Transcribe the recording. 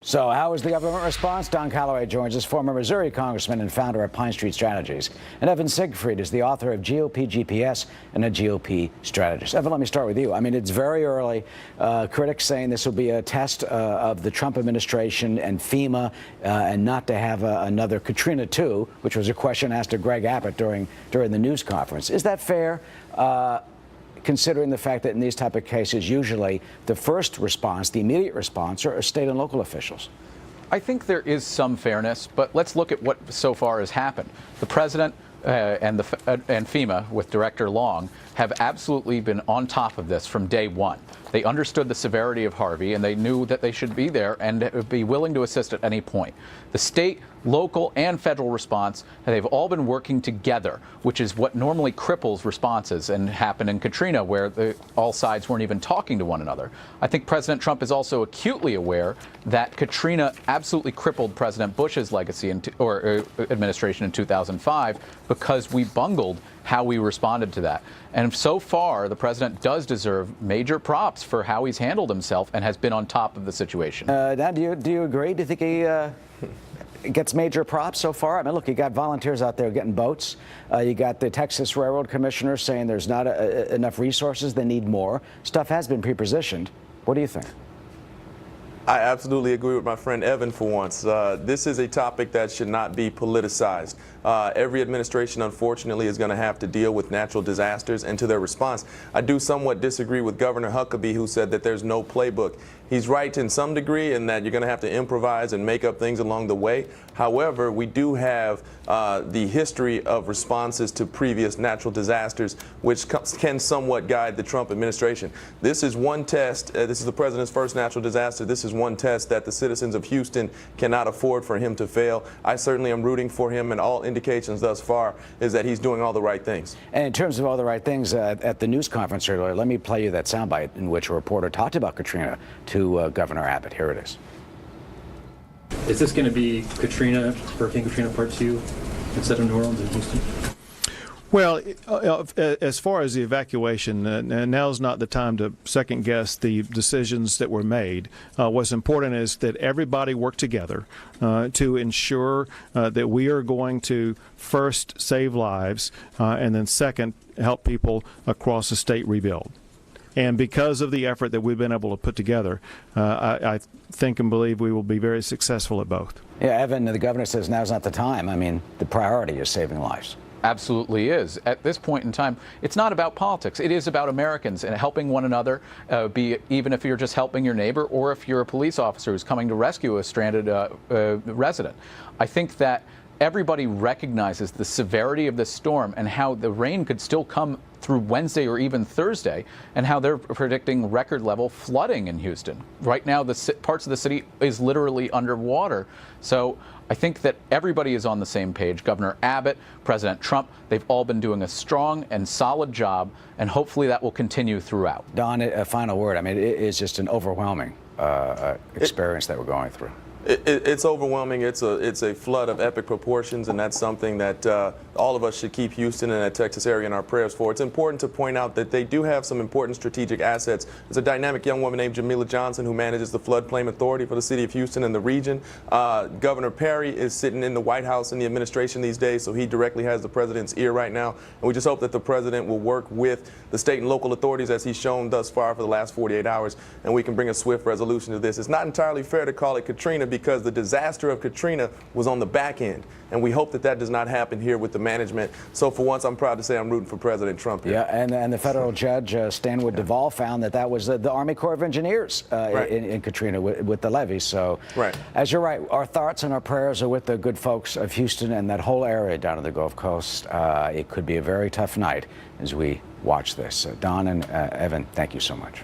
So how is the government response? Don Calloway joins us, former Missouri congressman and founder of Pine Street Strategies. And Evan Siegfried is the author of GOP GPS and a GOP strategist. Evan, let me start with you. I mean, it's very early. Critics saying this will be a test of the Trump administration and FEMA and not to have another Katrina 2, which was a question asked to Greg Abbott during the news conference. Is that fair? Considering the fact that in these type of cases, usually the first response, the immediate response, are state and local officials. I think there is some fairness, but let's look at what so far has happened. The president and FEMA, with Director Long, have absolutely been on top of this from day one. They understood the severity of Harvey, and they knew that they should be there and be willing to assist at any point. The state, local, and federal response, they've all been working together, which is what normally cripples responses and happened in Katrina, where all sides weren't even talking to one another. I think President Trump is also acutely aware that Katrina absolutely crippled President Bush's legacy or administration in 2005 because we bungled how we responded to that. And so far, the president does deserve major props for how he's handled himself and has been on top of the situation. Now, do you agree? Do you think he gets major props so far? I mean, look, you got volunteers out there getting boats. You got the Texas Railroad Commissioner saying there's not enough resources, they need more. Stuff has been pre-positioned. What do you think? I absolutely agree with my friend Evan for once. This is a topic that should not be politicized. Every administration, unfortunately, is going to have to deal with natural disasters, and to their response, I do somewhat disagree with Governor Huckabee, who said that there's no playbook. He's right in some degree in that you're going to have to improvise and make up things along the way. However, we do have the history of responses to previous natural disasters, which can somewhat guide the Trump administration. This is one test. This is the president's first natural disaster. This is one test that the citizens of Houston cannot afford for him to fail. I certainly am rooting for him, and all indications thus far is that he's doing all the right things. And in terms of all the right things, at the news conference earlier, let me play you that soundbite in which a reporter talked about Katrina to Governor Abbott. Here it is. Is this going to be Hurricane Katrina Part 2 instead of New Orleans and Houston? Well, as far as the evacuation, now's not the time to second guess the decisions that were made. What's important is that everybody work together to ensure that we are going to first save lives and then second help people across the state rebuild. And because of the effort that we've been able to put together, I think and believe we will be very successful at both. Yeah, Evan, the governor says now's not the time. I mean, the priority is saving lives. Absolutely is. At this point in time, it's not about politics. It is about Americans and helping one another, even if you're just helping your neighbor or if you're a police officer who's coming to rescue a stranded resident. I think that everybody recognizes the severity of this storm and how the rain could still come through Wednesday or even Thursday, and how they're predicting record level flooding in Houston. Right now, the parts of the city is literally underwater. So I think that everybody is on the same page. Governor Abbott, President Trump, they've all been doing a strong and solid job, and hopefully that will continue throughout. Don, a final word. I mean, it is just an overwhelming experience that we're going through. It's overwhelming. It's a flood of epic proportions, and that's something that all of us should keep Houston and the Texas area in our prayers for. It's important to point out that they do have some important strategic assets. There's a dynamic young woman named Jamila Johnson who manages the floodplain authority for the city of Houston and the region. Governor Perry is sitting in the White House in the administration these days, so he directly has the president's ear right now. And we just hope that the president will work with the state and local authorities, as he's shown thus far for the last 48 hours, and we can bring a swift resolution to this. It's not entirely fair to call it Katrina, because the disaster of Katrina was on the back end, and we hope that that does not happen here with the management. So for once, I'm proud to say I'm rooting for President Trump here. Yeah, and the federal judge, Stanwood Duvall, found that was the Army Corps of Engineers in Katrina with the levees. So, as you're right, our thoughts and our prayers are with the good folks of Houston and that whole area down in the Gulf Coast. It could be a very tough night as we watch this. Don and Evan, thank you so much.